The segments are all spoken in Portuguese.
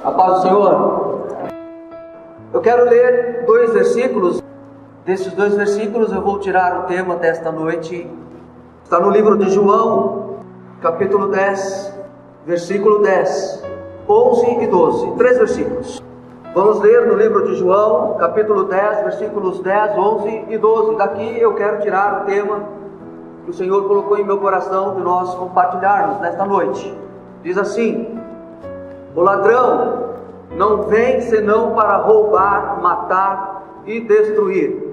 A paz do Senhor. Eu quero ler 2 versículos. Desses 2 versículos eu vou tirar o tema desta noite. Está no livro de João, capítulo 10, versículo 10, 11 e 12. 3 versículos. Vamos ler no livro de João, capítulo 10, versículos 10, 11 e 12. Daqui eu quero tirar o tema que o Senhor colocou em meu coração de nós compartilharmos nesta noite. Diz assim: o ladrão não vem senão para roubar, matar e destruir.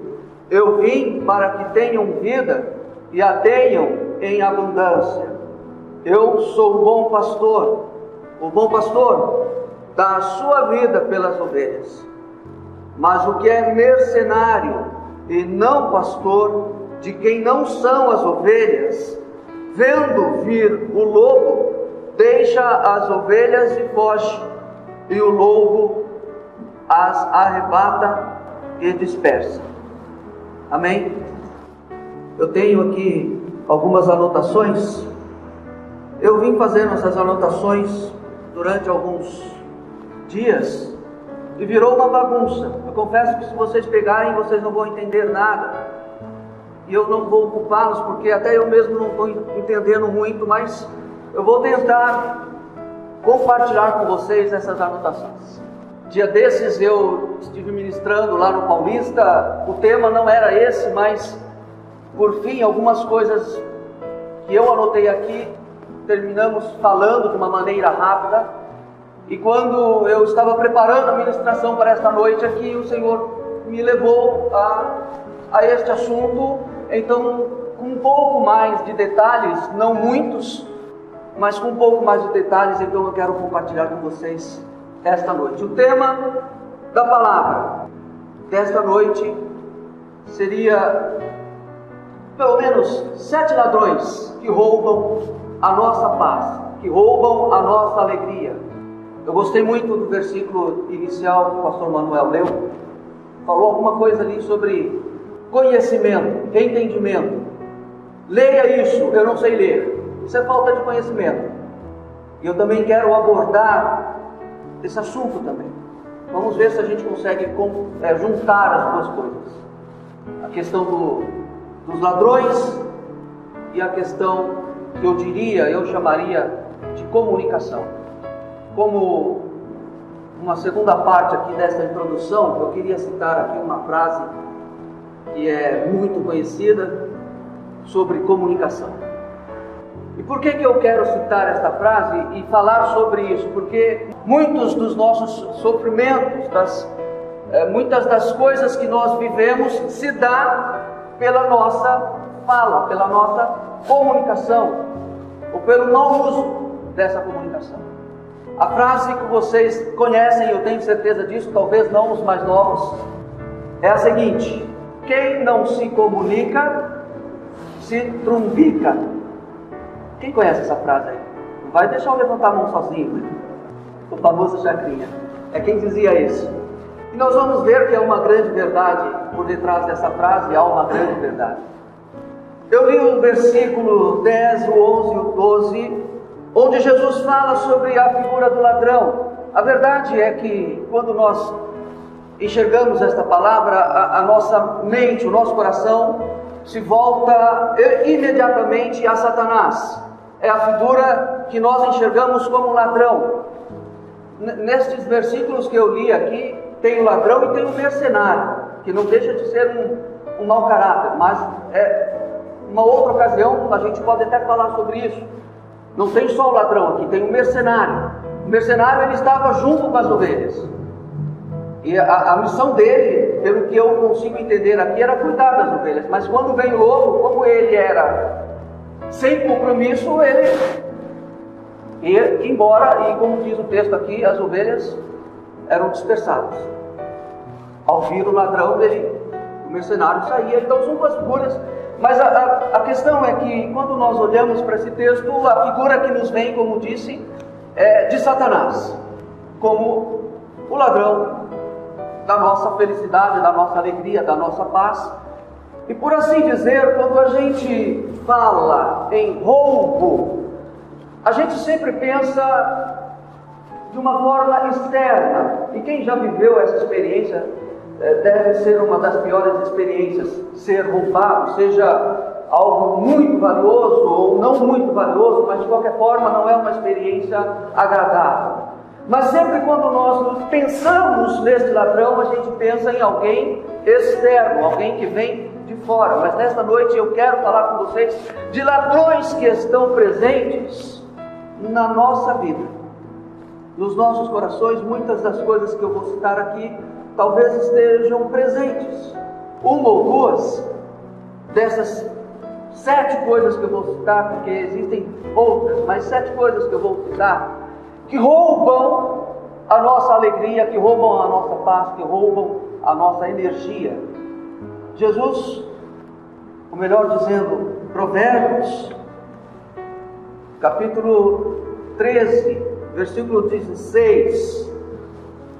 Eu vim para que tenham vida e a tenham em abundância. Eu sou o bom pastor. O bom pastor dá a sua vida pelas ovelhas. Mas o que é mercenário e não pastor, de quem não são as ovelhas, vendo vir o lobo, deixa as ovelhas e foge, e o lobo as arrebata e dispersa. Amém? Eu tenho aqui algumas anotações. Eu vim fazendo essas anotações durante alguns dias e virou uma bagunça. Eu confesso que se vocês pegarem, vocês não vão entender nada. E eu não vou culpá-los, porque até eu mesmo não estou entendendo muito, mas eu vou tentar compartilhar com vocês essas anotações. Dia desses eu estive ministrando lá no Paulista. O tema não era esse, mas por fim algumas coisas que eu anotei aqui, terminamos falando de uma maneira rápida. E quando eu estava preparando a ministração para esta noite aqui, o Senhor me levou a este assunto. Então, com um pouco mais de detalhes, não muitos, mas com um pouco mais de detalhes, então eu quero compartilhar com vocês esta noite. O tema da palavra desta noite seria pelo menos 7 ladrões que roubam a nossa paz, que roubam a nossa alegria. Eu gostei muito do versículo inicial que o pastor Manuel leu. Falou alguma coisa ali sobre conhecimento, entendimento. Leia isso, eu não sei ler. Isso é falta de conhecimento. E eu também quero abordar esse assunto também. Vamos ver se a gente consegue juntar as duas coisas. A questão dos ladrões e a questão que eu chamaria de comunicação. Como uma segunda parte aqui desta introdução, eu queria citar aqui uma frase que é muito conhecida sobre comunicação. E por que eu quero citar esta frase e falar sobre isso? Porque muitos dos nossos sofrimentos, muitas das coisas que nós vivemos se dá pela nossa fala, pela nossa comunicação, ou pelo mau uso dessa comunicação. A frase que vocês conhecem, eu tenho certeza disso, talvez não os mais novos, é a seguinte: quem não se comunica, se trumbica. Quem conhece essa frase aí? Não vai deixar eu levantar a mão sozinho, né? O famoso chacrinha. É quem dizia isso. E nós vamos ver que é uma grande verdade por detrás dessa frase, há uma grande verdade. Eu li o versículo 10, o 11 e o 12, onde Jesus fala sobre a figura do ladrão. A verdade é que quando nós enxergamos esta palavra, a nossa mente, o nosso coração se volta imediatamente a Satanás. É a figura que nós enxergamos como ladrão. Nestes versículos que eu li aqui, tem o ladrão e tem o mercenário, que não deixa de ser um mau caráter, mas uma outra ocasião a gente pode até falar sobre isso. Não tem só o ladrão aqui, tem o mercenário. O mercenário, ele estava junto com as ovelhas. E a missão dele, pelo que eu consigo entender aqui, era cuidar das ovelhas. Mas quando vem o lobo, como ele era sem compromisso, ele ia embora. E como diz o texto aqui, as ovelhas eram dispersadas. Ao vir o ladrão, o mercenário saía. Então são duas figuras. Mas a questão é que quando nós olhamos para esse texto, a figura que nos vem, como disse, é de Satanás, como o ladrão da nossa felicidade, da nossa alegria, da nossa paz. E por assim dizer, quando a gente fala em roubo, a gente sempre pensa de uma forma externa. E quem já viveu essa experiência deve ser uma das piores experiências, ser roubado, seja algo muito valioso ou não muito valioso, mas de qualquer forma não é uma experiência agradável. Mas sempre quando nós pensamos nesse ladrão, a gente pensa em alguém externo, alguém que vem de fora. Mas nesta noite eu quero falar com vocês de ladrões que estão presentes na nossa vida, nos nossos corações. Muitas das coisas que eu vou citar aqui talvez estejam presentes. Uma ou duas dessas 7 coisas que eu vou citar, porque existem outras, mas 7 coisas que eu vou citar, que roubam a nossa alegria, que roubam a nossa paz, que roubam a nossa energia. Jesus, ou melhor dizendo, Provérbios, capítulo 13, versículo 16,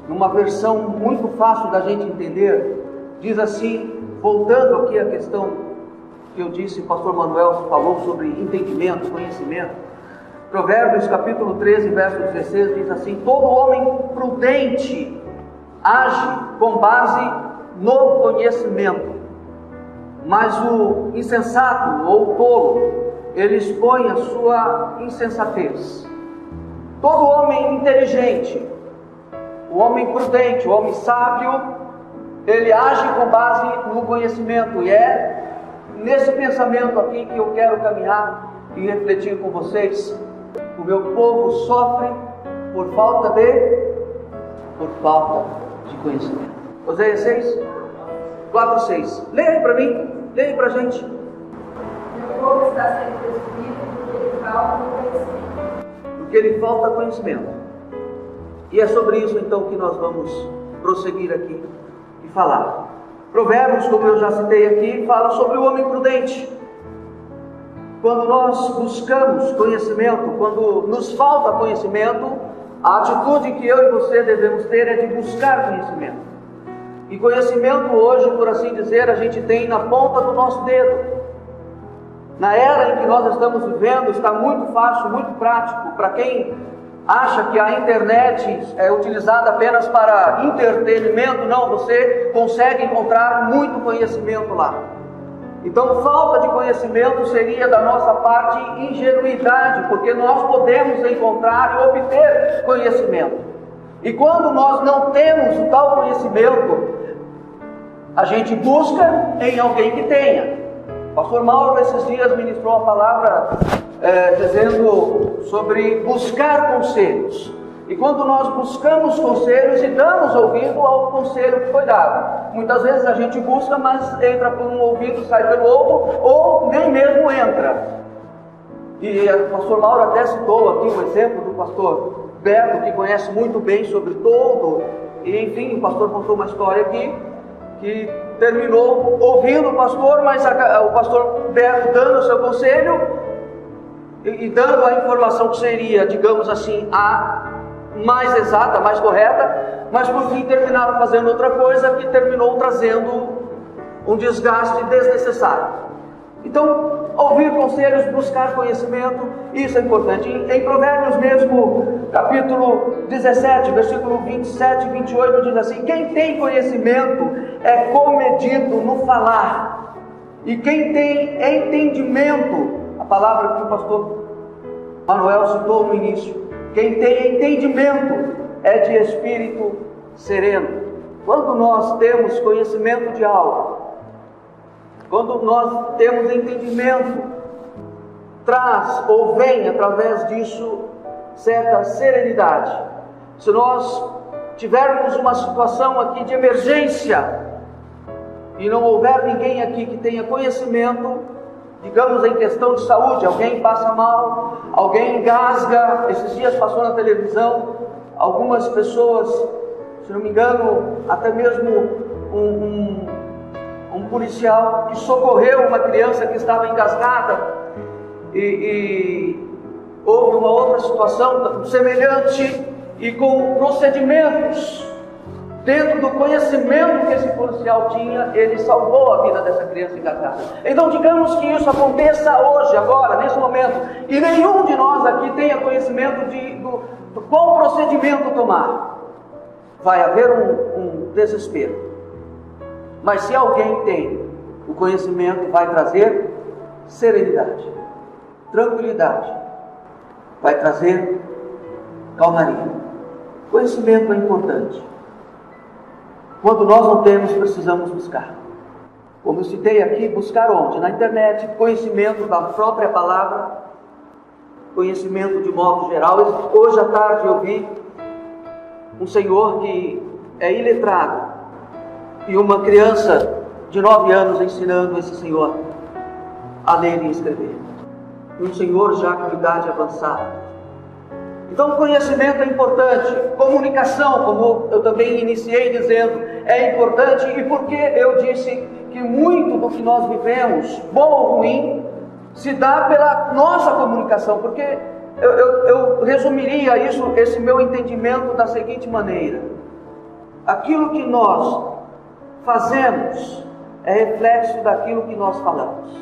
numa versão muito fácil da gente entender, diz assim, voltando aqui à questão que eu disse, o pastor Manuel falou sobre entendimento, conhecimento. Provérbios capítulo 13, verso 16 diz assim: todo homem prudente age com base no conhecimento, mas o insensato ou tolo, ele expõe a sua insensatez. Todo homem inteligente, o homem prudente, o homem sábio, ele age com base no conhecimento, e é nesse pensamento aqui que eu quero caminhar e refletir com vocês. O meu povo sofre por falta de conhecimento. Oséias 6, 4, 6. Leia aí para mim, leia aí para a gente. Meu povo está sendo destruído porque lhe falta conhecimento. Porque lhe falta conhecimento. E é sobre isso então que nós vamos prosseguir aqui e falar. Provérbios, como eu já citei aqui, fala sobre o homem prudente. Quando nós buscamos conhecimento, quando nos falta conhecimento, a atitude que eu e você devemos ter é de buscar conhecimento. E conhecimento hoje, por assim dizer, a gente tem na ponta do nosso dedo. Na era em que nós estamos vivendo, está muito fácil, muito prático. Para quem acha que a internet é utilizada apenas para entretenimento, não, você consegue encontrar muito conhecimento lá. Então, falta de conhecimento seria da nossa parte ingenuidade, porque nós podemos encontrar e obter conhecimento. E quando nós não temos o tal conhecimento, a gente busca em alguém que tenha. O pastor Mauro, esses dias, ministrou uma palavra dizendo sobre buscar conselhos. E quando nós buscamos conselhos e damos ouvido ao conselho que foi dado, muitas vezes a gente busca, mas entra por um ouvido, sai pelo outro, ou nem mesmo entra. E o pastor Mauro até citou aqui um exemplo do pastor Beto, que conhece muito bem sobre todo, e enfim, o pastor contou uma história aqui, que terminou ouvindo o pastor, mas o pastor Beto dando o seu conselho, e dando a informação que seria, digamos assim, a mais exata, mais correta, mas por fim terminaram fazendo outra coisa que terminou trazendo um desgaste desnecessário. Então, ouvir conselhos, buscar conhecimento, isso é importante. Em Provérbios mesmo, capítulo 17, versículo 27 e 28, diz assim: quem tem conhecimento é comedido no falar, e quem tem entendimento, a palavra que o pastor Manuel citou no início, quem tem entendimento é de espírito sereno. Quando nós temos conhecimento de algo, quando nós temos entendimento, traz ou vem através disso certa serenidade. Se nós tivermos uma situação aqui de emergência e não houver ninguém aqui que tenha conhecimento, digamos em questão de saúde, alguém passa mal, alguém engasga. Esses dias passou na televisão algumas pessoas, se não me engano, até mesmo um policial que socorreu uma criança que estava engasgada, e houve uma outra situação semelhante, e com procedimentos dentro do conhecimento que esse policial tinha, ele salvou a vida dessa criança engasgada. Então digamos que isso aconteça hoje, agora, nesse momento, e nenhum de nós aqui tenha conhecimento Qual procedimento tomar? Vai haver um desespero. Mas se alguém tem o conhecimento, vai trazer serenidade, tranquilidade, vai trazer calmaria. Conhecimento é importante. Quando nós não temos, precisamos buscar. Como eu citei aqui, buscar onde? Na internet, conhecimento da própria palavra, conhecimento de modo geral. Hoje à tarde eu vi um senhor que é iletrado e uma criança de 9 anos ensinando esse senhor a ler e escrever. Um senhor já com idade avançada. Então, conhecimento é importante. Comunicação, como eu também iniciei dizendo, é importante. E porque eu disse que muito do que nós vivemos, bom ou ruim, se dá pela nossa comunicação. Porque eu resumiria esse meu entendimento da seguinte maneira: aquilo que nós fazemos é reflexo daquilo que nós falamos.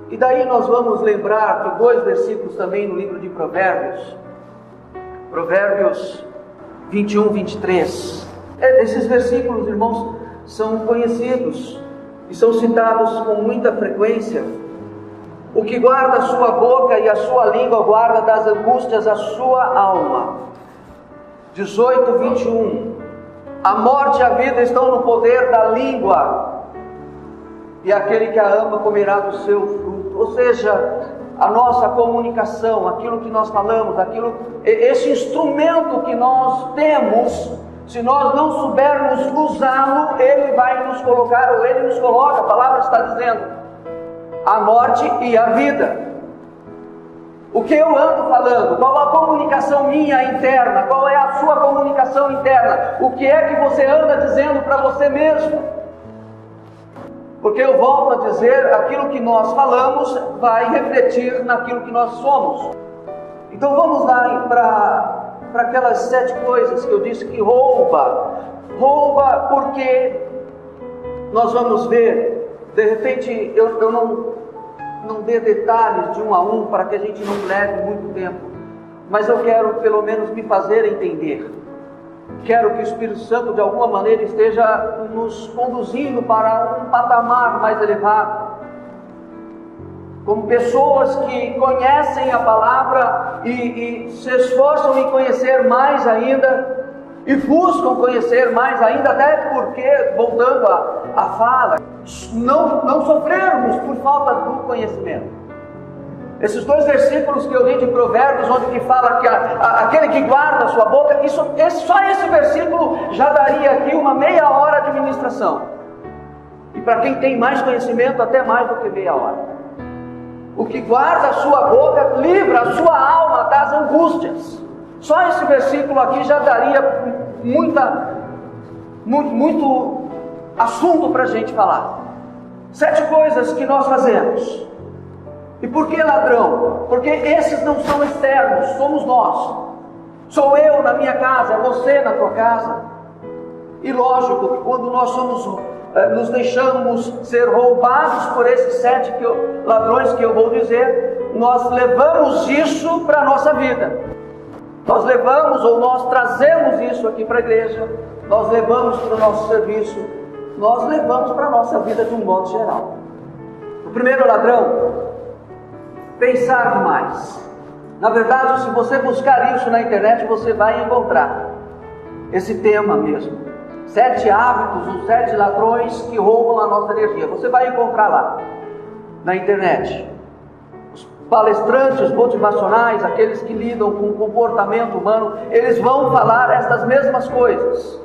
E daí nós vamos lembrar de 2 versículos também no livro de Provérbios. Provérbios 21, 23. Esses versículos, irmãos, são conhecidos e são citados com muita frequência. O que guarda a sua boca e a sua língua guarda das angústias a sua alma. 18, 21. A morte e a vida estão no poder da língua, e aquele que a ama comerá do seu fruto. Ou seja, a nossa comunicação, aquilo que nós falamos, esse instrumento que nós temos, se nós não soubermos usá-lo, ele vai nos colocar, ou ele nos coloca, a palavra está dizendo, a morte e a vida. O que eu ando falando? Qual a comunicação minha interna? Qual é a sua comunicação interna? O que é que você anda dizendo para você mesmo? Porque eu volto a dizer, aquilo que nós falamos vai refletir naquilo que nós somos. Então vamos lá para aquelas 7 coisas que eu disse que rouba. Rouba porque nós vamos ver, de repente eu não dê detalhes de um a um para que a gente não leve muito tempo, mas eu quero pelo menos me fazer entender. Quero que o Espírito Santo de alguma maneira esteja nos conduzindo para um patamar mais elevado, como pessoas que conhecem a palavra e se esforçam em conhecer mais ainda, e buscam conhecer mais ainda, até porque, voltando à fala, não sofrermos por falta do conhecimento. Esses 2 versículos que eu li de Provérbios, onde que fala que aquele que guarda a sua boca, só esse versículo já daria aqui uma meia hora de ministração. E para quem tem mais conhecimento, até mais do que meia hora. O que guarda a sua boca livra a sua alma das angústias. Só esse versículo aqui já daria muito assunto para a gente falar. 7 coisas que nós fazemos. E por que ladrão? Porque esses não são externos, somos nós. Sou eu na minha casa, é você na tua casa. E lógico que quando nós nos deixamos ser roubados por esses 7 ladrões que eu vou dizer, nós levamos isso para a nossa vida. Nós levamos ou nós trazemos isso aqui para a igreja, nós levamos para o nosso serviço, nós levamos para a nossa vida de um modo geral. O primeiro ladrão, pensar demais. Na verdade, se você buscar isso na internet, você vai encontrar esse tema mesmo. 7 hábitos, os 7 ladrões que roubam a nossa energia. Você vai encontrar lá, na internet. Os palestrantes motivacionais, aqueles que lidam com o comportamento humano, eles vão falar essas mesmas coisas.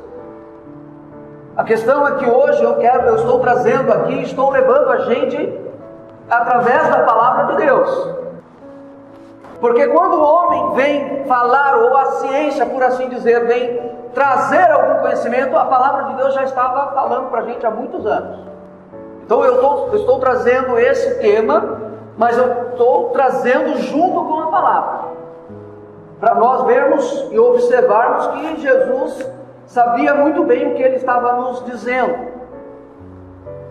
A questão é que hoje eu estou trazendo aqui, estou levando a gente através da palavra de Deus. Porque quando o homem vem falar, ou a ciência, por assim dizer, vem trazer algum conhecimento, a palavra de Deus já estava falando para a gente há muitos anos. Então eu estou trazendo esse tema, mas eu estou trazendo junto com a palavra, para nós vermos e observarmos que Jesus sabia muito bem o que ele estava nos dizendo.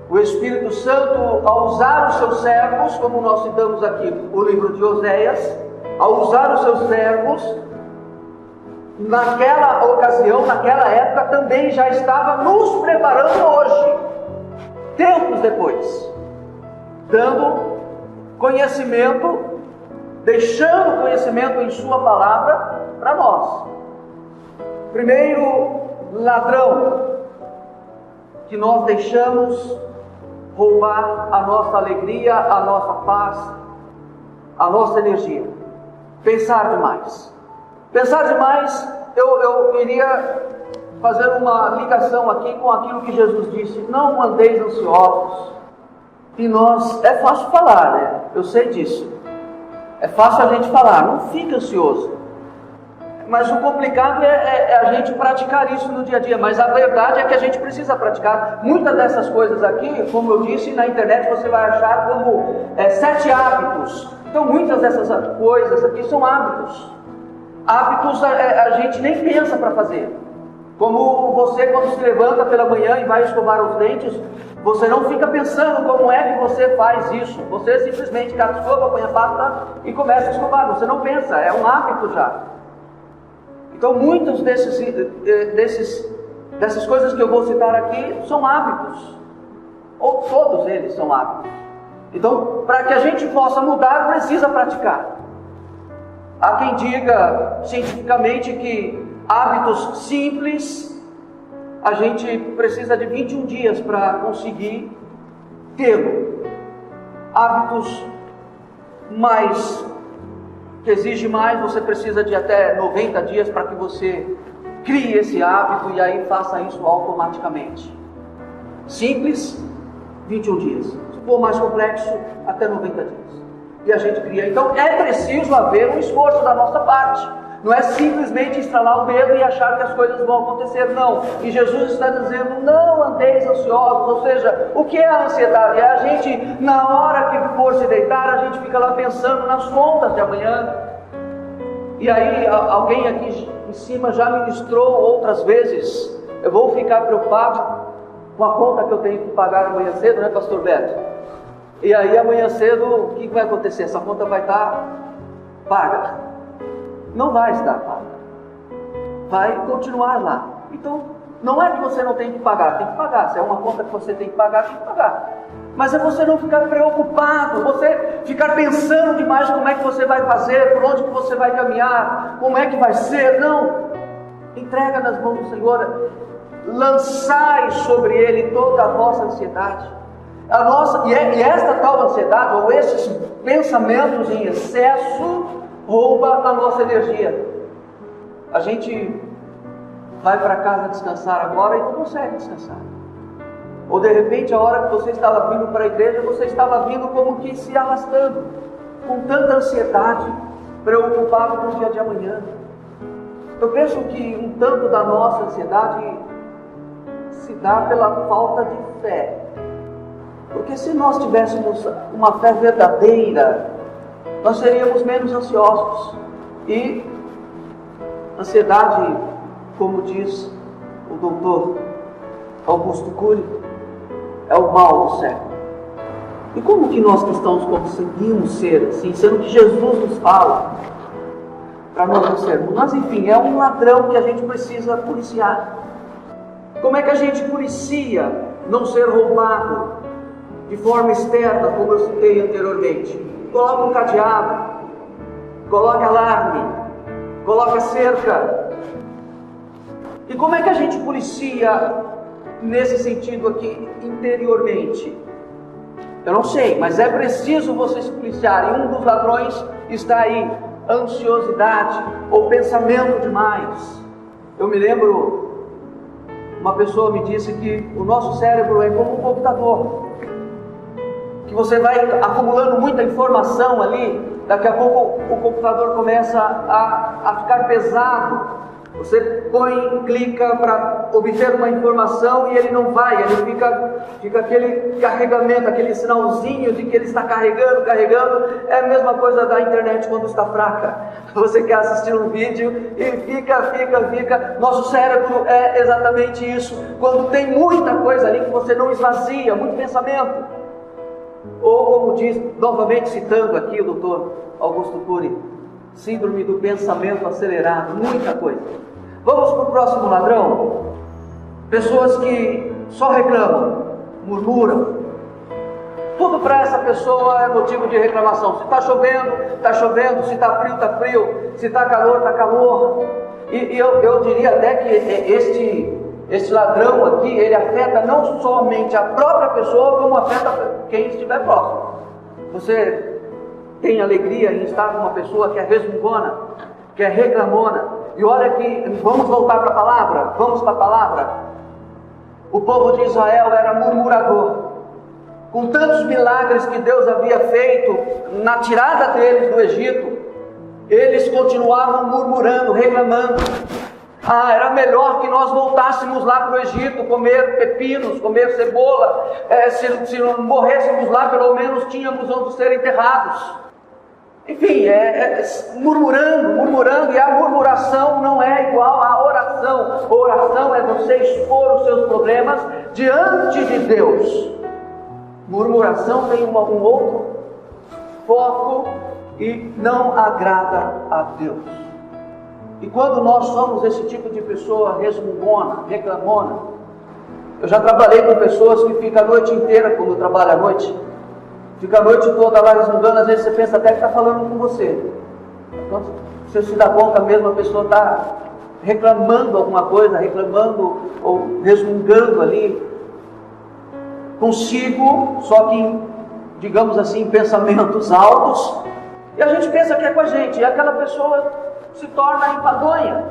O Espírito Santo, ao usar os seus servos, como nós citamos aqui o livro de Oséias, ao usar os seus servos, naquela ocasião, naquela época, também já estava nos preparando hoje, tempos depois, dando conhecimento, deixando conhecimento em sua palavra para nós. Primeiro ladrão que nós deixamos roubar a nossa alegria, a nossa paz, a nossa energia. Pensar demais. Pensar demais, eu queria fazer uma ligação aqui com aquilo que Jesus disse: não andeis ansiosos. E nós, é fácil falar, né? Eu sei disso. É fácil a gente falar, não fica ansioso. Mas o complicado é a gente praticar isso no dia a dia. Mas a verdade é que a gente precisa praticar. Muitas dessas coisas aqui, como eu disse, na internet você vai achar como 7 hábitos. Então muitas dessas coisas aqui são hábitos. Hábitos a gente nem pensa para fazer. Como você, quando se levanta pela manhã e vai escovar os dentes, você não fica pensando como é que você faz isso. Você simplesmente cata a escova, põe a pasta e começa a escovar. Você não pensa, é um hábito já. Então muitos dessas coisas que eu vou citar aqui são hábitos. Ou todos eles são hábitos. Então, para que a gente possa mudar, precisa praticar. Há quem diga cientificamente que hábitos simples, a gente precisa de 21 dias para conseguir tê-lo. Hábitos mais, que exige mais, você precisa de até 90 dias para que você crie esse hábito e aí faça isso automaticamente. Simples, 21 dias. Se for mais complexo, até 90 dias. E a gente cria. Então é preciso haver um esforço da nossa parte. Não é simplesmente estralar o dedo e achar que as coisas vão acontecer, não. E Jesus está dizendo: não andeis ansiosos. Ou seja, o que é a ansiedade? É a gente, na hora que for se deitar, a gente fica lá pensando nas contas de amanhã. E aí alguém aqui em cima já ministrou outras vezes: eu vou ficar preocupado com a conta que eu tenho que pagar amanhã cedo, né, pastor Beto? E aí amanhã cedo, o que vai acontecer? Essa conta vai estar paga. Não vai estar paga. Vai continuar lá. Então, não é que você não tem que pagar, tem que pagar. Se é uma conta que você tem que pagar, tem que pagar. Mas é você não ficar preocupado, você ficar pensando demais como é que você vai fazer, por onde que você vai caminhar, como é que vai ser. Não. Entrega nas mãos do Senhor. Lançai sobre Ele toda a vossa ansiedade. E esta tal ansiedade, ou esses pensamentos em excesso, rouba a nossa energia. A gente vai para casa descansar agora e não consegue descansar. Ou de repente, a hora que você estava vindo para a igreja, você estava vindo como que se arrastando, com tanta ansiedade, preocupado com o dia de amanhã. Eu penso que um tanto da nossa ansiedade se dá pela falta de fé. Porque se nós tivéssemos uma fé verdadeira, nós seríamos menos ansiosos. E ansiedade, como diz o doutor Augusto Cury, é o mal do século. E como que nós cristãos conseguimos ser assim, sendo que Jesus nos fala para nós não sermos? Mas enfim, é um ladrão que a gente precisa policiar. Como é que a gente policia não ser roubado de forma externa, como eu citei anteriormente? Coloca um cadeado, coloca alarme, coloca cerca. E como é que a gente policia nesse sentido aqui interiormente? Eu não sei, mas é preciso você se policiar. E um dos ladrões está aí: ansiosidade ou pensamento demais. Eu me lembro, uma pessoa me disse que o nosso cérebro é como um computador, que você vai acumulando muita informação ali, daqui a pouco o computador começa a ficar pesado. Você clica para obter uma informação e ele não vai, ele fica aquele carregamento, aquele sinalzinho de que ele está carregando. É a mesma coisa da internet quando está fraca. Você quer assistir um vídeo e fica. Nosso cérebro é exatamente isso. Quando tem muita coisa ali que você não esvazia, muito pensamento. Ou como diz, novamente citando aqui o doutor Augusto Cury, síndrome do pensamento acelerado, muita coisa. Vamos para o próximo ladrão. Pessoas que só reclamam, murmuram. Tudo para essa pessoa é motivo de reclamação. Se está chovendo, está chovendo. Se está frio, está frio. Se está calor, está calor. E eu diria até que este ladrão aqui, ele afeta não somente a própria pessoa, como afeta quem estiver próximo. Você tem alegria em estar com uma pessoa que é resmungona, que é reclamona. E olha que, vamos voltar para a palavra? Vamos para a palavra? O povo de Israel era murmurador. Com tantos milagres que Deus havia feito na tirada deles do Egito, eles continuavam murmurando, reclamando. Era melhor que nós voltássemos lá para o Egito, comer pepinos, comer cebola. Se não morrêssemos lá, pelo menos tínhamos onde ser enterrados. Enfim, murmurando, e a murmuração não é igual à oração. Oração é você expor os seus problemas diante de Deus. Murmuração tem um outro foco e não agrada a Deus. E quando nós somos esse tipo de pessoa resmungona, reclamona, eu já trabalhei com pessoas que ficam a noite inteira, como eu trabalho à noite, fica a noite toda lá resmungando, às vezes você pensa até que está falando com você. Quando você se dá conta mesmo, a pessoa está reclamando alguma coisa, reclamando ou resmungando ali consigo, só que, digamos assim, pensamentos altos, e a gente pensa que é com a gente, e aquela pessoa se torna enfadonha.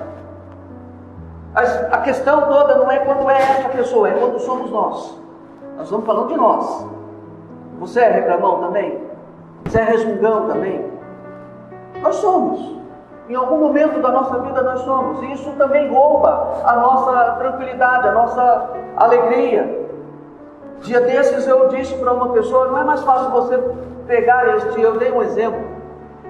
A questão toda não é quando é essa pessoa, é quando somos nós. Nós estamos falando de nós. Você é reclamão também? Você é resmungão também? Nós somos. Em algum momento da nossa vida nós somos. E isso também rouba a nossa tranquilidade, a nossa alegria. Dia desses eu disse para uma pessoa, não é mais fácil você pegar eu dei um exemplo,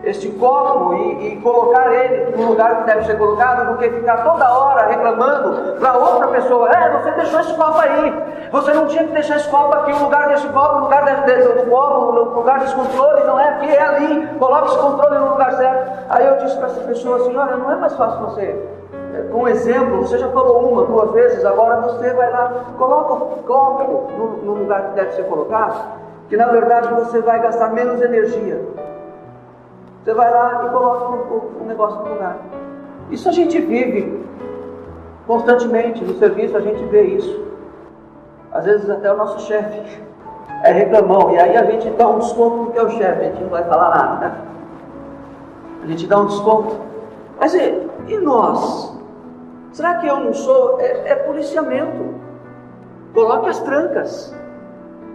este copo e colocar ele no lugar que deve ser colocado, do que ficar toda hora reclamando para outra pessoa, você deixou esse copo aí, você não tinha que deixar esse copo aqui, o lugar desse copo, o lugar do copo, o lugar desse controle, não é aqui, é ali, coloque esse controle no lugar certo. Aí eu disse para essa pessoa assim, olha, não é mais fácil você, com exemplo, você já falou uma, duas vezes, agora você vai lá, coloca o copo no lugar que deve ser colocado, que na verdade você vai gastar menos energia. Você vai lá e coloca o negócio no lugar. Isso a gente vive constantemente, no serviço a gente vê isso. Às vezes até o nosso chefe é reclamão, e aí a gente dá um desconto porque é o chefe, a gente não vai falar nada, né? A gente dá um desconto. Mas e nós? Será que eu não sou? É policiamento. Coloque as trancas.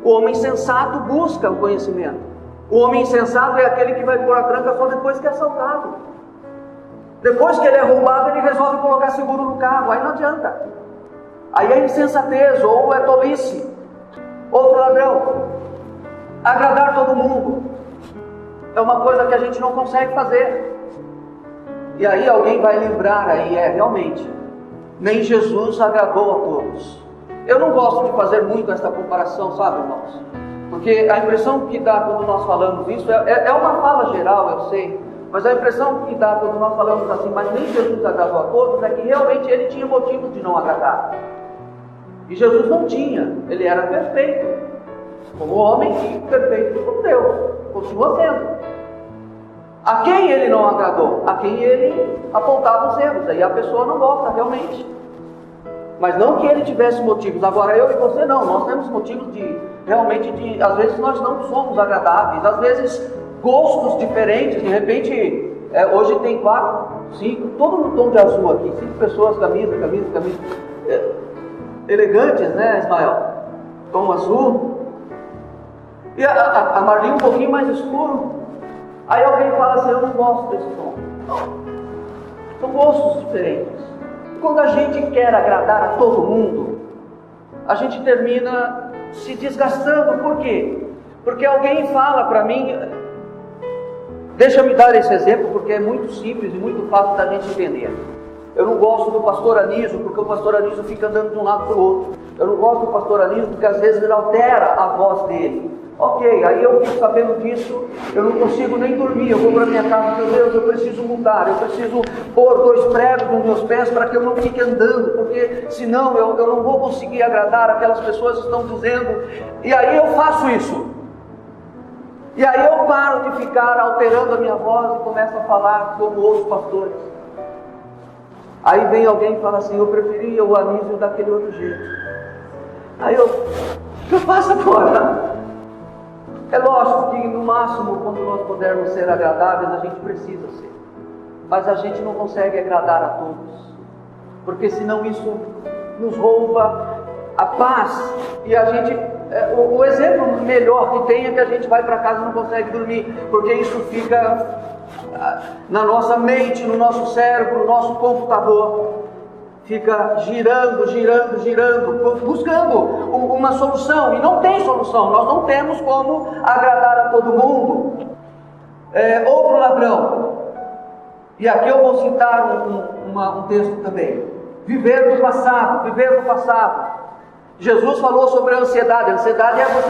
O homem sensato busca o conhecimento. O homem insensato é aquele que vai pôr a tranca só depois que é assaltado. Depois que ele é roubado, ele resolve colocar seguro no carro. Aí não adianta. Aí é insensatez ou é tolice. Outro ladrão. Agradar todo mundo. É uma coisa que a gente não consegue fazer. E aí alguém vai lembrar aí, realmente, nem Jesus agradou a todos. Eu não gosto de fazer muito essa comparação, sabe, irmãos? Porque a impressão que dá quando nós falamos isso, é uma fala geral, eu sei, mas a impressão que dá quando nós falamos assim, mas nem Jesus agradou a todos, é que realmente ele tinha motivos de não agradar. E Jesus não tinha, ele era perfeito, como homem e perfeito como Deus, continua sendo. A quem ele não agradou? A quem ele apontava os erros, aí a pessoa não gosta realmente. Mas não que ele tivesse motivos. Agora eu e você não, nós temos motivos às vezes nós não somos agradáveis, às vezes gostos diferentes, de repente, hoje tem 4, 5, todo no tom de azul aqui, 5 pessoas, camisa, elegantes, né, Ismael? Tom azul. E a Marlinha um pouquinho mais escuro. Aí alguém fala assim, eu não gosto desse tom. Não. São gostos diferentes. Quando a gente quer agradar a todo mundo, a gente termina se desgastando. Por quê? Porque alguém fala para mim, deixa-me dar esse exemplo, porque é muito simples e muito fácil da gente entender. Eu não gosto do pastor Anísio, porque o pastor Anísio fica andando de um lado para o outro. Eu não gosto do pastor Anísio, porque às vezes ele altera a voz dele. Ok, aí eu fico sabendo disso, eu não consigo nem dormir, eu vou para minha casa, meu Deus, eu preciso mudar, eu preciso pôr 2 pregos nos meus pés para que eu não fique andando, porque senão eu não vou conseguir agradar aquelas pessoas que estão dizendo, e aí eu faço isso. E aí eu paro de ficar alterando a minha voz e começo a falar como outros pastores. Aí vem alguém e fala assim, eu preferia o Anísio daquele outro jeito. Aí o que eu faço agora? É lógico que no máximo, quando nós pudermos ser agradáveis, a gente precisa ser. Mas a gente não consegue agradar a todos. Porque senão isso nos rouba a paz. E a gente, o exemplo melhor que tem é que a gente vai para casa e não consegue dormir. Porque isso fica na nossa mente, no nosso cérebro, no nosso computador. Fica girando, buscando uma solução, e não tem solução, nós não temos como agradar a todo mundo. Outro ladrão, e aqui eu vou citar um texto também, viver no passado. Jesus falou sobre a ansiedade é você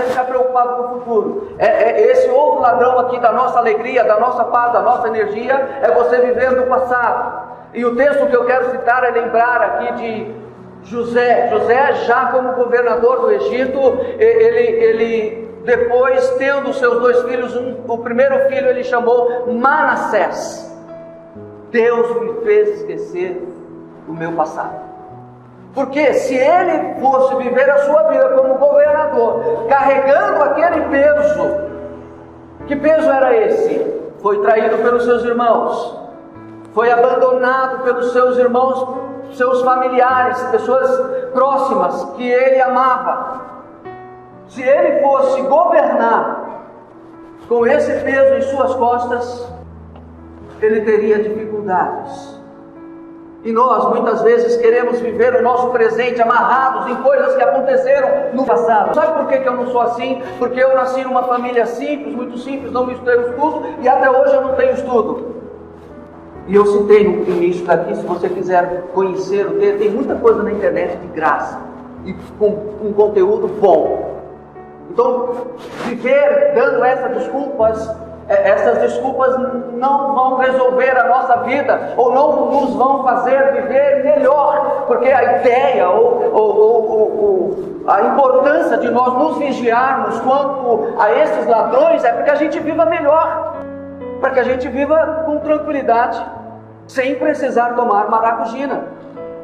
ficar preocupado com o futuro. Esse outro ladrão aqui da nossa alegria, da nossa paz, da nossa energia, é você viver no passado. E o texto que eu quero citar é lembrar aqui de José. José, já como governador do Egito, ele depois, tendo seus 2 filhos, o primeiro filho ele chamou Manassés. Deus me fez esquecer o meu passado. Porque se ele fosse viver a sua vida como governador, carregando aquele peso, que peso era esse? Foi traído pelos seus irmãos, foi abandonado pelos seus irmãos, seus familiares, pessoas próximas que ele amava. Se ele fosse governar com esse peso em suas costas, ele teria dificuldades. E nós muitas vezes queremos viver o nosso presente amarrados em coisas que aconteceram no passado. Sabe por que eu não sou assim? Porque eu nasci numa família simples, muito simples, não misturei o estudo, e até hoje eu não tenho estudo. E eu citei no início daqui, se você quiser conhecer o texto, tem muita coisa na internet de graça, e com conteúdo bom. Então, viver dando essas desculpas não vão resolver a nossa vida, ou não nos vão fazer viver melhor, porque a ideia ou a importância de nós nos vigiarmos quanto a esses ladrões é para que a gente viva melhor, para que a gente viva com tranquilidade, sem precisar tomar maracujina.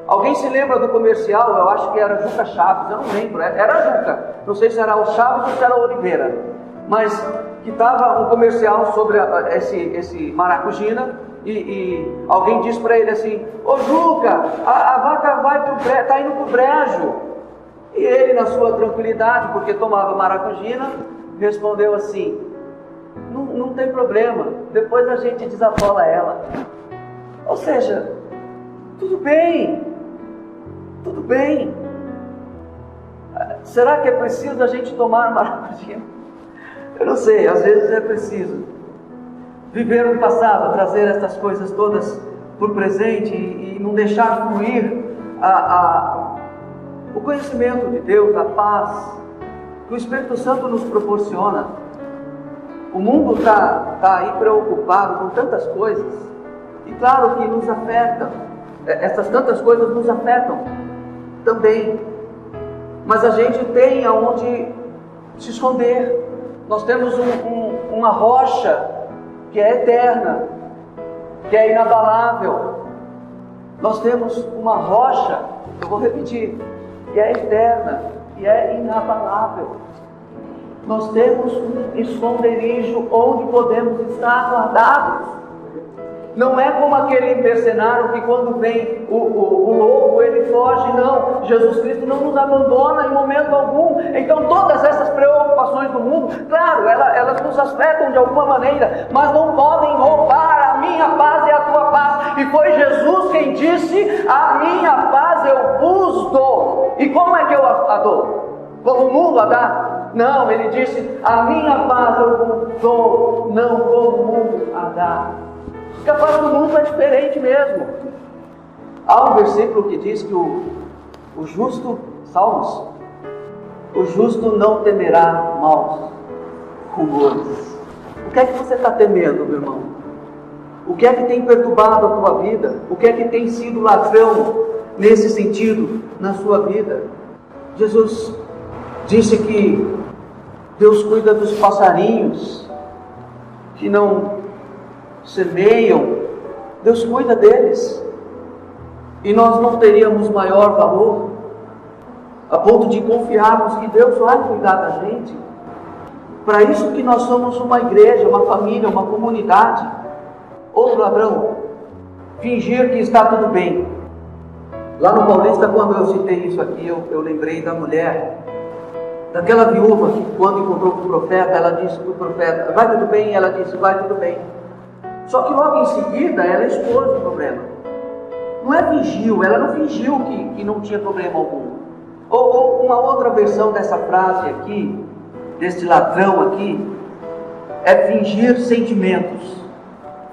Alguém se lembra do comercial? Eu acho que era Juca Chaves, eu não lembro, era Juca, não sei se era o Chaves ou se era o Oliveira, mas que estava um comercial sobre esse maracujina, e alguém disse para ele assim, ô Juca, a vaca está indo para o brejo. E ele, na sua tranquilidade, porque tomava maracujina, respondeu assim, não tem problema, depois a gente desatola ela. Ou seja, tudo bem. Será que é preciso a gente tomar maracujina? Eu não sei, às vezes é preciso viver no passado, trazer essas coisas todas para o presente e não deixar fluir o conhecimento de Deus, a paz que o Espírito Santo nos proporciona. O mundo está aí preocupado com tantas coisas, e claro que nos afetam, essas tantas coisas nos afetam também, mas a gente tem aonde se esconder. Nós temos uma rocha que é eterna, que é inabalável. Nós temos uma rocha, eu vou repetir, que é eterna, que é inabalável. Nós temos um esconderijo onde podemos estar guardados. Não é como aquele mercenário que quando vem o lobo ele foge, não. Jesus Cristo não nos abandona em momento algum. Então todas essas preocupações do mundo, claro, elas nos afetam de alguma maneira, mas não podem roubar a minha paz e a tua paz. E foi Jesus quem disse, a minha paz eu vos dou. E como é que eu a dou? Como o mundo a dá? Não, ele disse, a minha paz eu vos dou, não como o mundo a dá. Porque a paz do mundo é diferente mesmo. Há um versículo que diz que o justo, Salmos, o justo não temerá mal. rumores. O que é que você está temendo, meu irmão? O que é que tem perturbado a tua vida? O que é que tem sido ladrão nesse sentido na sua vida? Jesus disse que Deus cuida dos passarinhos que não semeiam. Deus cuida deles. E nós não teríamos maior valor a ponto de confiarmos que Deus vai cuidar da gente. Para isso que nós somos uma igreja, uma família, uma comunidade. Outro ladrão, fingir que está tudo bem. Lá no Paulista, quando eu citei isso aqui, eu lembrei da mulher, daquela viúva que quando encontrou com o profeta, ela disse para o profeta, vai tudo bem? Ela disse, vai tudo bem. Só que logo em seguida, ela expôs o problema. Não é fingiu, ela não fingiu que não tinha problema algum. Ou uma outra versão dessa frase aqui, deste ladrão aqui, é fingir sentimentos.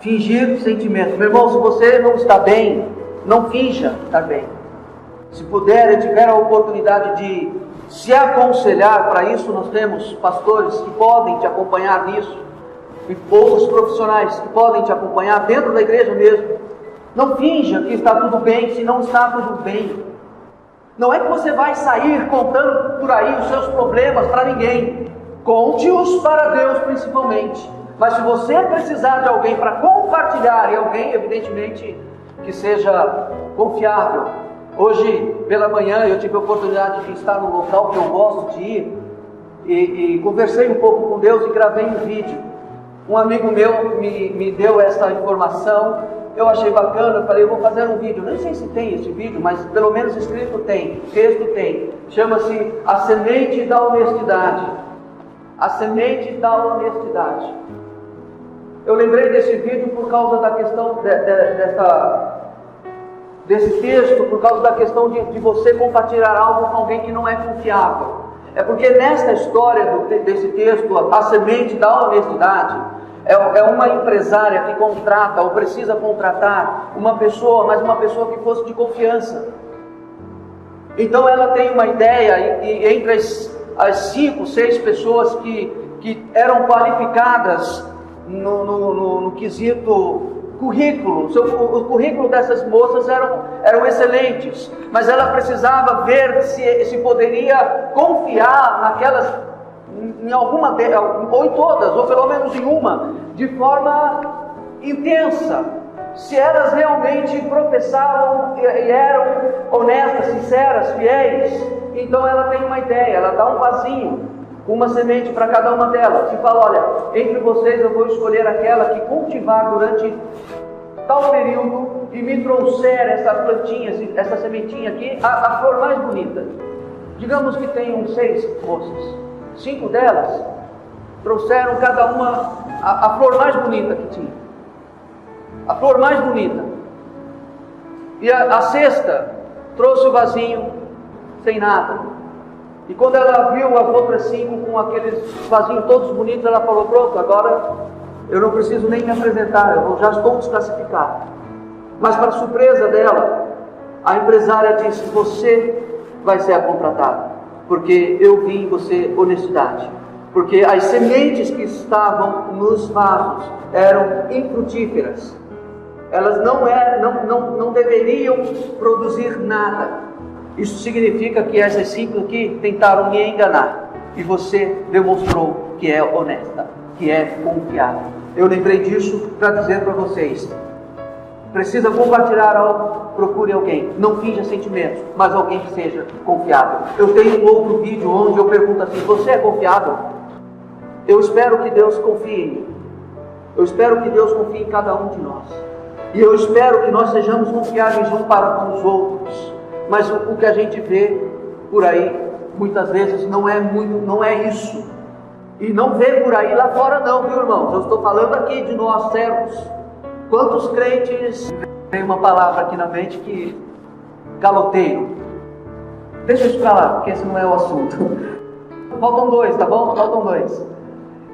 Fingir sentimentos. Meu irmão, se você não está bem, não finja estar bem. Se puder e tiver a oportunidade de se aconselhar, para isso nós temos pastores que podem te acompanhar nisso, e outros profissionais que podem te acompanhar dentro da igreja mesmo. Não finja que está tudo bem, se não está tudo bem. Não é que você vai sair contando por aí os seus problemas para ninguém. Conte-os para Deus principalmente. Mas se você precisar de alguém para compartilhar, e alguém evidentemente que seja confiável. Hoje pela manhã eu tive a oportunidade de estar num local que eu gosto de ir e conversei um pouco com Deus e gravei um vídeo. Um amigo meu me deu essa informação, eu achei bacana, eu falei, eu vou fazer um vídeo. Nem sei se tem esse vídeo, mas pelo menos escrito tem, texto tem. Chama-se A Semente da Honestidade. A Semente da Honestidade. Eu lembrei desse vídeo por causa da questão desse texto, por causa da questão de você compartilhar algo com alguém que não é confiável. É porque nesta história desse texto, a semente da honestidade, é uma empresária que contrata ou precisa contratar uma pessoa, mas uma pessoa que fosse de confiança. Então ela tem uma ideia, e entre as 5, 6 pessoas que eram qualificadas no quesito currículo, o currículo dessas moças eram excelentes, mas ela precisava ver se poderia confiar naquelas, em alguma delas, ou em todas, ou pelo menos em uma, de forma intensa, se elas realmente professavam e eram honestas, sinceras, fiéis. Então ela tem uma ideia, ela dá um vasinho, uma semente para cada uma delas, e fala, olha, entre vocês eu vou escolher aquela que cultivar durante tal período e me trouxer essa plantinha, essa sementinha aqui, a flor mais bonita. Digamos que tenham 6 moças, 5 delas trouxeram cada uma a flor mais bonita que tinha, a flor mais bonita, e a 6ª trouxe o vasinho sem nada. E quando ela viu as outras 5 com aqueles vasinhos todos bonitos, ela falou, pronto, agora eu não preciso nem me apresentar, eu já estou desclassificado. Mas para surpresa dela, a empresária disse, você vai ser a contratada, porque eu vi em você honestidade. Porque as sementes que estavam nos vasos eram infrutíferas. Elas não deveriam produzir nada. Isso significa que essas 5 aqui tentaram me enganar. E você demonstrou que é honesta, que é confiável. Eu lembrei disso para dizer para vocês. Precisa compartilhar algo, procure alguém. Não finja sentimentos, mas alguém que seja confiável. Eu tenho um outro vídeo onde eu pergunto assim, você é confiável? Eu espero que Deus confie em mim. Eu espero que Deus confie em cada um de nós. E eu espero que nós sejamos confiáveis uns para com os outros. Mas o que a gente vê por aí, muitas vezes, não é isso. E não vê por aí lá fora não, viu, irmãos? Eu estou falando aqui de nós, servos. Quantos crentes... Tem uma palavra aqui na mente que... Caloteiro. Deixa isso para lá, porque esse não é o assunto. Faltam 2, tá bom? Faltam 2.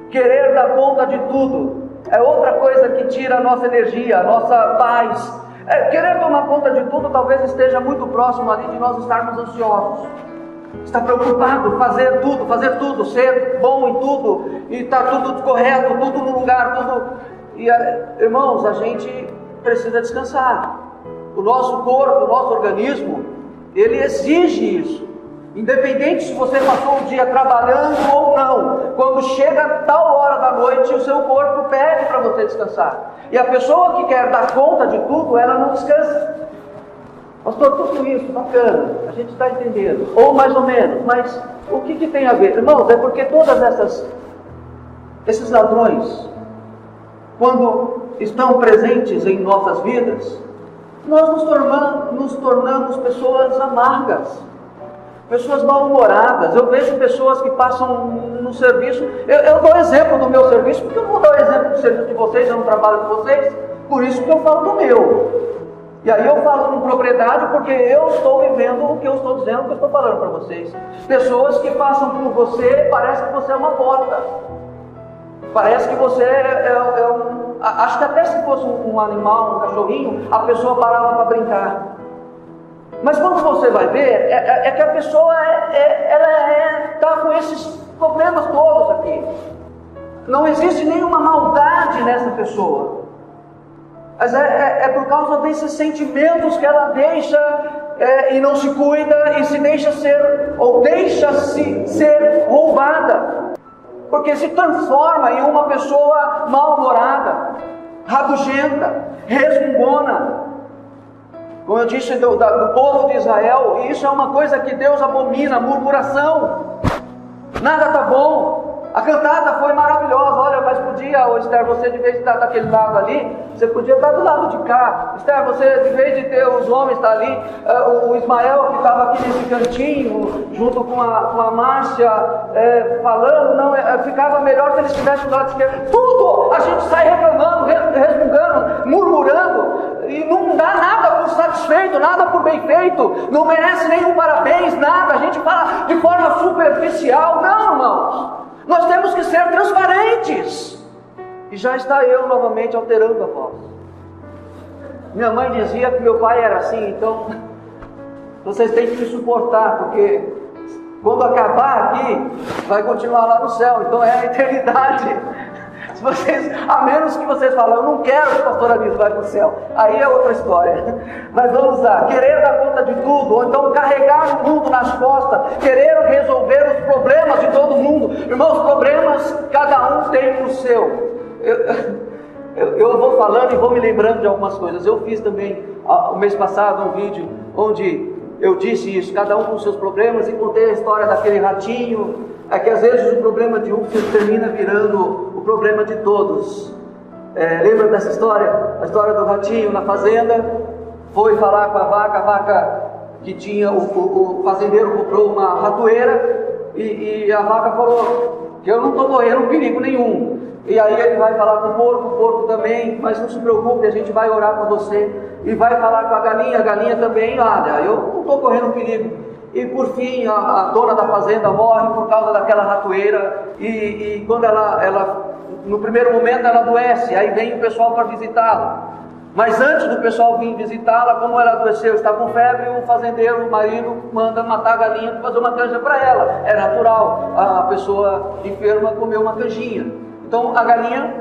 Querer dar conta de tudo é outra coisa que tira a nossa energia, a nossa paz. Querer tomar conta de tudo talvez esteja muito próximo ali de nós estarmos ansiosos. está preocupado, fazer tudo, ser bom em tudo, e está tudo correto, tudo no lugar, tudo. E irmãos, a gente precisa descansar. O nosso corpo, o nosso organismo, ele exige isso. Independente se você passou o dia trabalhando ou não, quando chega tal hora da noite, o seu corpo pede para você descansar. E a pessoa que quer dar conta de tudo, ela não descansa. Pastor, tudo isso, bacana, a gente está entendendo, ou mais ou menos, mas o que tem a ver? Irmãos, é porque todas esses ladrões, quando estão presentes em nossas vidas, nós nos tornamos pessoas amargas, pessoas mal-humoradas. Eu vejo pessoas que passam no serviço, eu dou exemplo do meu serviço, porque eu não vou dar o exemplo do serviço de vocês, eu não trabalho com vocês, por isso que eu falo do meu. E aí eu falo com propriedade porque eu estou vivendo o que eu estou dizendo, o que eu estou falando para vocês. Pessoas que passam por você, parece que você é uma porta. Parece que você acho que até se fosse um animal, um cachorrinho, a pessoa parava para brincar. Mas quando você vai ver, é que a pessoa está com esses problemas todos aqui. Não existe nenhuma maldade nessa pessoa. Mas é por causa desses sentimentos que ela deixa e não se cuida e se deixa ser, ou deixa-se ser roubada. Porque se transforma em uma pessoa mal-humorada, rabugenta, resmungona. Como eu disse do povo de Israel, e isso é uma coisa que Deus abomina, murmuração. Nada está bom. A cantada foi maravilhosa. Olha, mas podia, Esther, você de vez de estar daquele lado ali, você podia estar do lado de cá. Esther, você de vez de ter os homens estar ali, o Ismael que estava aqui nesse cantinho, junto com a Márcia, falando, não, ficava melhor se eles estivessem do lado esquerdo. Tudo! A gente sai reclamando, resmungando, murmurando, e não dá nada por satisfeito, nada por bem feito, não merece nenhum parabéns, nada. A gente fala de forma superficial. Não, irmãos. Nós temos que ser transparentes. E já está eu novamente alterando a voz. Minha mãe dizia que meu pai era assim, então vocês têm que me suportar, porque quando acabar aqui, vai continuar lá no céu, então é a eternidade. Se vocês, a menos que vocês falem, eu não quero que o pastor Anísio vá para o céu, aí é outra história. Mas vamos lá, querer dar conta de tudo, ou então carregar o mundo nas costas, querer resolver os problemas de todo mundo. Irmãos, problemas, cada um tem o seu. Eu vou falando e vou me lembrando de algumas coisas. Eu fiz também, o mês passado, um vídeo onde eu disse isso, cada um com os seus problemas, e contei a história daquele ratinho. É que às vezes o problema de um termina virando o problema de todos. Lembra dessa história? A história do ratinho na fazenda, foi falar com a vaca que tinha, o fazendeiro comprou uma ratoeira, e a vaca falou que eu não estou correndo perigo nenhum. E aí ele vai falar com o porco também, mas não se preocupe, a gente vai orar por você. E vai falar com a galinha também, olha, eu não estou correndo perigo. E por fim a dona da fazenda morre por causa daquela ratoeira, e quando ela no primeiro momento ela adoece, aí vem o pessoal para visitá-la. Mas antes do pessoal vir visitá-la, como ela adoeceu, está com febre, o fazendeiro, o marido, manda matar a galinha para fazer uma canja para ela. É natural, a pessoa enferma comer uma canjinha. Então a galinha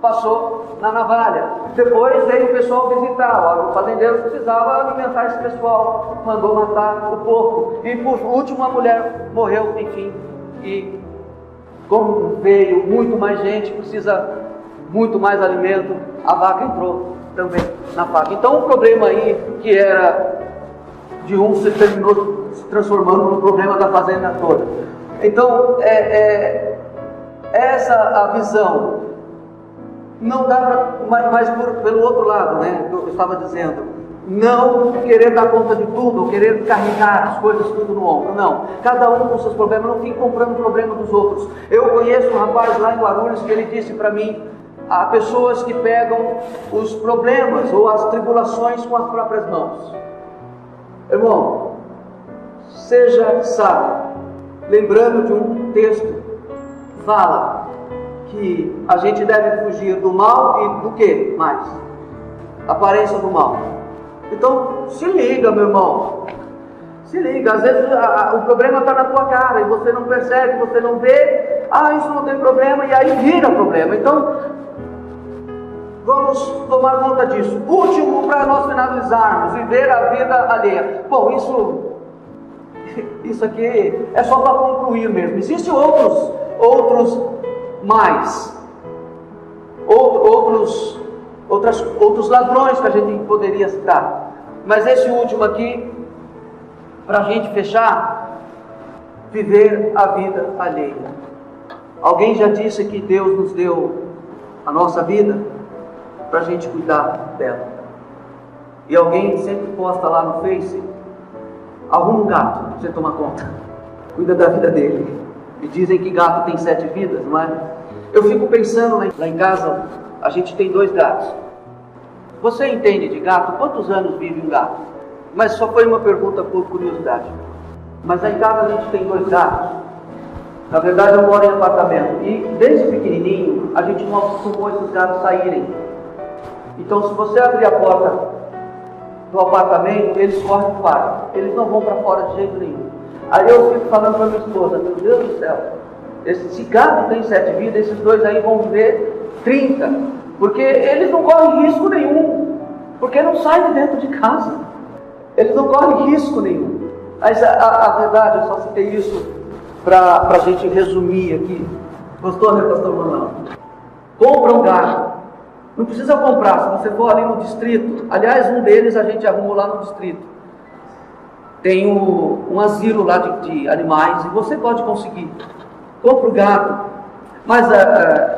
passou na navalha. Depois veio o pessoal visitar. O fazendeiro precisava alimentar esse pessoal, mandou matar o porco. E por último a mulher morreu, enfim. E como veio muito mais gente, precisa muito mais alimento, a vaca entrou também na faca. Então o problema aí, que era de um, se terminou se transformando no problema da fazenda toda. Então essa a visão. Não dá para, mas pelo outro lado, né, que eu estava dizendo, não querer dar conta de tudo, ou querer carregar as coisas tudo no ombro, não. Cada um com seus problemas, não fique comprando o problema dos outros. Eu conheço um rapaz lá em Guarulhos que ele disse para mim, há pessoas que pegam os problemas ou as tribulações com as próprias mãos. Irmão, seja sábio, lembrando de um texto, fala que a gente deve fugir do mal e do que mais? Aparência do mal. Então, se liga, meu irmão. Se liga, às vezes o problema está na tua cara e você não percebe, você não vê, isso não tem problema, e aí vira problema. Então, vamos tomar conta disso. Último, para nós finalizarmos, viver a vida alheia. Bom, isso aqui é só para concluir mesmo. Existem outros ladrões que a gente poderia citar. Mas esse último aqui, para a gente fechar, viver a vida alheia. Alguém já disse que Deus nos deu a nossa vida para a gente cuidar dela. E alguém sempre posta lá no Face: arruma um gato para você tomar conta, cuida da vida dele. E dizem que gato tem 7 vidas, não é? Eu fico pensando, lá em casa a gente tem 2 gatos. Você entende de gato? Quantos anos vive um gato? Mas só foi uma pergunta por curiosidade. Mas lá em casa a gente tem 2 gatos. Na verdade eu moro em apartamento. E desde pequenininho a gente não acostumou esses gatos saírem. Então se você abrir a porta do apartamento, eles correm para o quarto. Eles não vão para fora de jeito nenhum. Aí eu fico falando para minha esposa: meu Deus do céu, esse gato tem 7 vidas, esses 2 aí vão viver 30. Porque eles não correm risco nenhum. Porque não saem de dentro de casa. Eles não correm risco nenhum. Mas a verdade, eu só citei isso para a gente resumir aqui. Gostou, né, pastor Manuel? Compra um gato. Não precisa comprar, se você for ali no distrito. Aliás, um deles a gente arrumou lá no distrito. Tem um asilo lá de animais e você pode conseguir. Compra o gato. Mas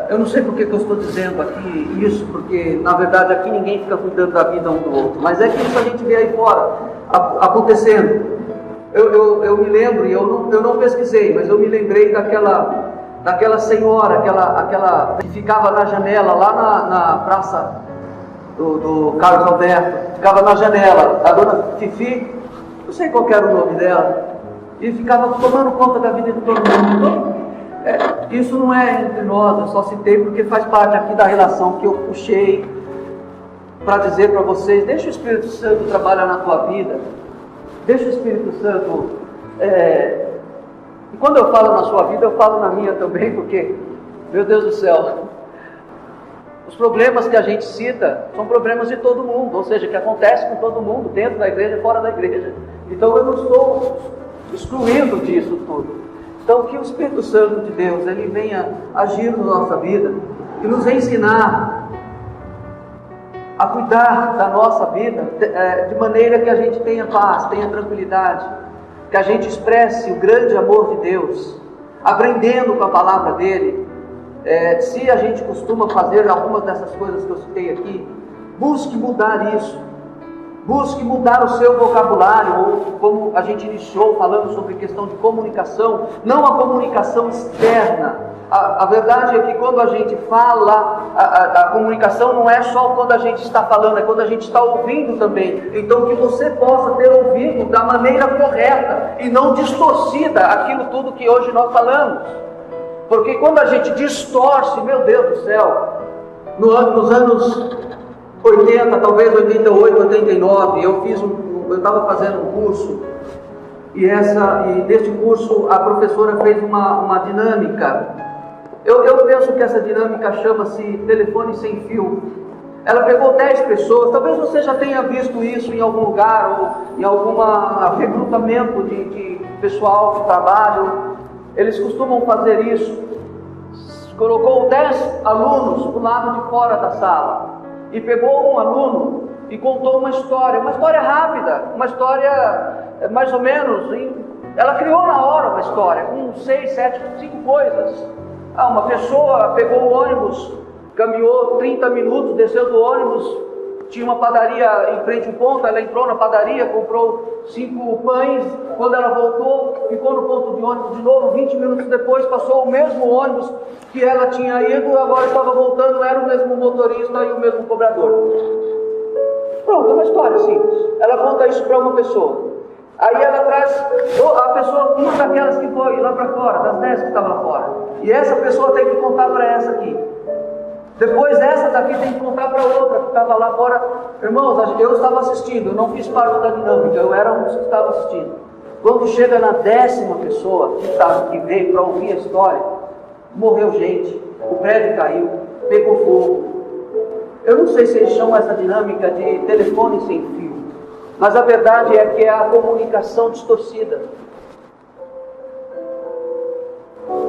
eu não sei porque que eu estou dizendo aqui isso, porque na verdade aqui ninguém fica cuidando da vida um do outro. Mas é que isso a gente vê aí fora acontecendo. Eu me lembro, e eu não pesquisei, mas eu me lembrei daquela senhora, aquela que ficava na janela lá na praça do Carlos Alberto. Ficava na janela, a dona Fifi, não sei qual era o nome dela, e ficava tomando conta da vida de todo mundo. Isso não é entre nós, eu só citei porque faz parte aqui da relação que eu puxei para dizer para vocês: deixa o Espírito Santo trabalhar na tua vida, deixa o Espírito Santo, e quando eu falo na sua vida, eu falo na minha também, porque, meu Deus do céu, os problemas que a gente cita são problemas de todo mundo, ou seja, que acontecem com todo mundo, dentro da igreja e fora da igreja. Então eu não estou excluindo disso tudo. Então que o Espírito Santo de Deus, ele venha agir na nossa vida e nos ensinar a cuidar da nossa vida de maneira que a gente tenha paz, tenha tranquilidade, que a gente expresse o grande amor de Deus, aprendendo com a palavra dele. Se a gente costuma fazer algumas dessas coisas que eu citei aqui, busque mudar isso. Busque mudar o seu vocabulário, ou como a gente iniciou falando sobre questão de comunicação, não a comunicação externa. A verdade é que quando a gente fala, a comunicação não é só quando a gente está falando, é quando a gente está ouvindo também. Então que você possa ter ouvido da maneira correta e não distorcida aquilo tudo que hoje nós falamos. Porque quando a gente distorce, meu Deus do céu, nos anos 80, talvez 88, 89, eu estava fazendo um curso, e neste curso a professora fez uma dinâmica. Eu penso que essa dinâmica chama-se telefone sem fio. Ela pegou 10 pessoas, talvez você já tenha visto isso em algum lugar, ou em algum recrutamento de pessoal de trabalho. Eles costumam fazer isso. Colocou 10 alunos do lado de fora da sala e pegou um aluno e contou uma história rápida, uma história mais ou menos, ela criou na hora uma história, com 6, 7, 5 coisas. Uma pessoa pegou o ônibus, caminhou 30 minutos, desceu do ônibus, tinha uma padaria em frente ao ponto, ela entrou na padaria, comprou 5 pães, quando ela voltou, ficou no ponto de ônibus de novo, 20 minutos depois passou o mesmo ônibus que ela tinha ido, agora estava voltando, era o mesmo motorista e o mesmo cobrador. Pronto, é uma história simples. Ela conta isso para uma pessoa. Aí ela traz a pessoa, uma daquelas que foi lá para fora, das 10 que estavam lá fora. E essa pessoa tem que contar para essa aqui. Depois essa daqui tem que contar para outra que estava lá fora. Irmãos, eu estava assistindo, eu não fiz parte da dinâmica, eu era um dos que estava assistindo. Quando chega na 10ª pessoa que veio para ouvir a história, morreu gente, o prédio caiu, pegou fogo. Eu não sei se eles chamam essa dinâmica de telefone sem fio, mas a verdade é que é a comunicação distorcida.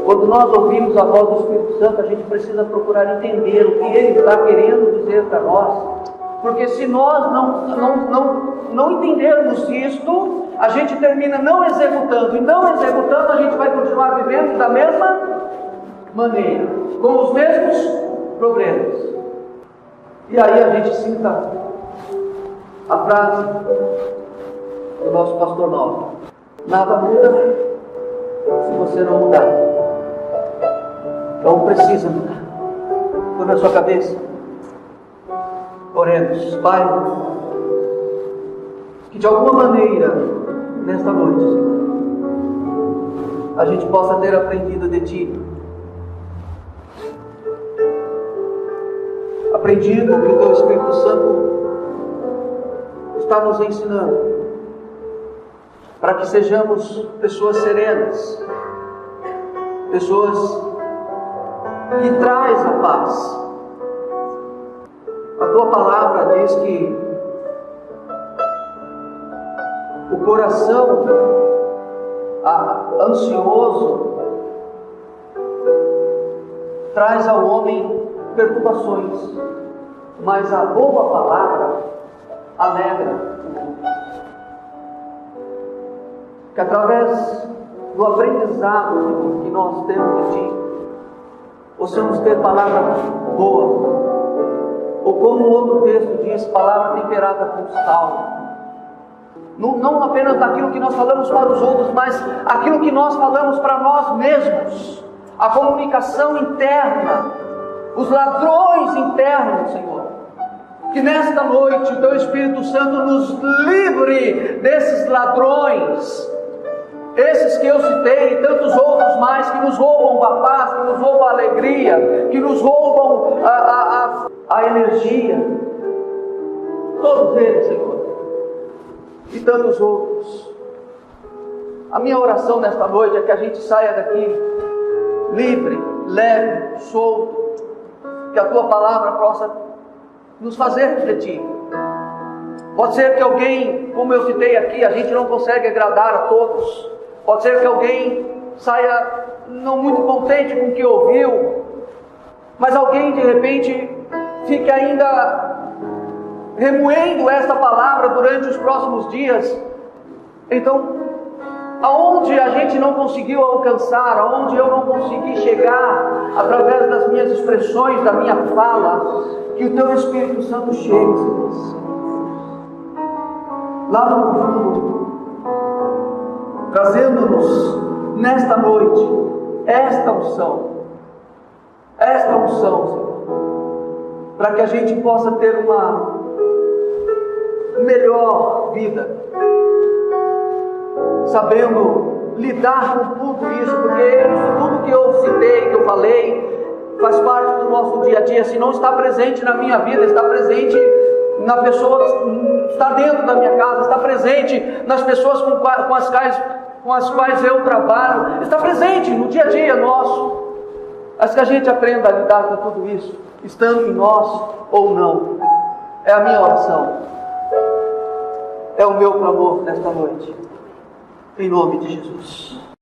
Quando nós ouvimos a voz do Espírito Santo, a gente precisa procurar entender o que Ele está querendo dizer para nós. Porque se nós não entendermos isto, a gente termina não executando. E não executando, a gente vai continuar vivendo da mesma maneira, com os mesmos problemas. E aí a gente cita a frase do nosso pastor Nova: nada muda se você não mudar. Então precisa mudar. Põe na sua cabeça. Oremos. Pai, que de alguma maneira, nesta noite, Senhor, a gente possa ter aprendido de Ti. Aprendido o que o Teu Espírito Santo está nos ensinando, para que sejamos pessoas serenas, pessoas que traz a paz. A Tua palavra diz que o coração ansioso traz ao homem perturbações, mas a boa palavra alegra. Que através do aprendizado que nós temos de Ti, possamos ter palavra boa, ou como o outro texto diz, palavra temperada com sal. Não apenas daquilo que nós falamos para os outros, mas aquilo que nós falamos para nós mesmos. A comunicação interna, os ladrões internos, Senhor. Que nesta noite o Teu Espírito Santo nos livre desses ladrões, esses que eu citei e tantos outros mais, que nos roubam a paz, que nos roubam a alegria, que nos roubam a energia. Todos eles, Senhor. E tantos outros. A minha oração nesta noite é que a gente saia daqui livre, leve, solto, que a Tua palavra possa nos fazer refletir. Pode ser que alguém, como eu citei aqui, a gente não consegue agradar a todos. Pode ser que alguém saia não muito contente com o que ouviu, mas alguém de repente fique ainda remoendo esta palavra durante os próximos dias. Então, aonde a gente não conseguiu alcançar, aonde eu não consegui chegar através das minhas expressões, da minha fala, que o Teu Espírito Santo chegue, Senhor, lá no fundo, trazendo-nos nesta noite esta unção, Senhor, para que a gente possa ter uma melhor vida, sabendo lidar com tudo isso, porque tudo que eu citei, que eu falei, faz parte do nosso dia a dia. Se não está presente na minha vida, está presente na pessoa que está dentro da minha casa, está presente nas pessoas com as quais eu trabalho, está presente no dia a dia nosso. Mas que a gente aprenda a lidar com tudo isso, estando em nós ou não. É a minha oração, é o meu clamor nesta noite, em nome de Jesus.